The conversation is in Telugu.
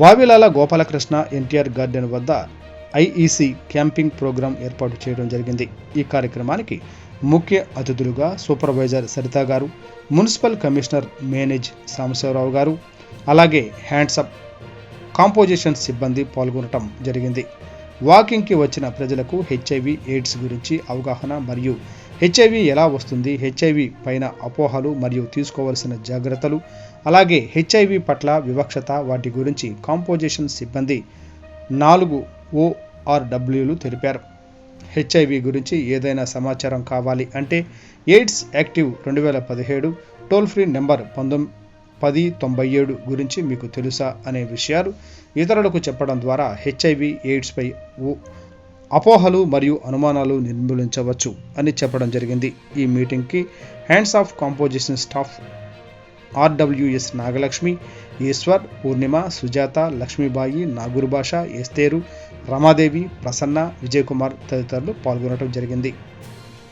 వావిలాల గోపాలకృష్ణ ఎన్టీఆర్ గార్డెన్ వద్ద ఐఈసీ క్యాంపింగ్ ప్రోగ్రాం ఏర్పాటు చేయడం జరిగింది. ఈ కార్యక్రమానికి ముఖ్య అతిథులుగా సూపర్వైజర్ సరిత గారు, మున్సిపల్ కమిషనర్ మేనేజ్ సాంబశివరావు గారు, అలాగే హ్యాండ్సప్ కాంపోజిషన్ సిబ్బంది పాల్గొనడం జరిగింది. వాకింగ్కి వచ్చిన ప్రజలకు హెచ్ఐవి ఎయిడ్స్ గురించి అవగాహన మరియు హెచ్ఐవి ఎలా వస్తుంది, హెచ్ఐవి పైన అపోహలు మరియు తీసుకోవాల్సిన జాగ్రత్తలు, అలాగే హెచ్ఐవి పట్ల వివక్షత వాటి గురించి కాంపోజిషన్ సిబ్బంది 4 ORWలు తెలిపారు. హెచ్ఐవి గురించి ఏదైనా సమాచారం కావాలి అంటే AIDS active 2017 toll free number 1097 గురించి మీకు తెలుసా అనే విషయాలు ఇతరులకు చెప్పడం ద్వారా హెచ్ఐవి ఎయిడ్స్పై అపోహలు మరియు అనుమానాలు నిర్మూలించవచ్చు అని చెప్పడం జరిగింది. ఈ మీటింగ్కి hands of composition staff RWS Nagalakshmi, Eshwar, Purnima, Sujatha, Lakshmibai, Nagurbasha, Esther, Ramadevi, Prasanna, Vijayakumar తదితరులు పాల్గొనడం జరిగింది.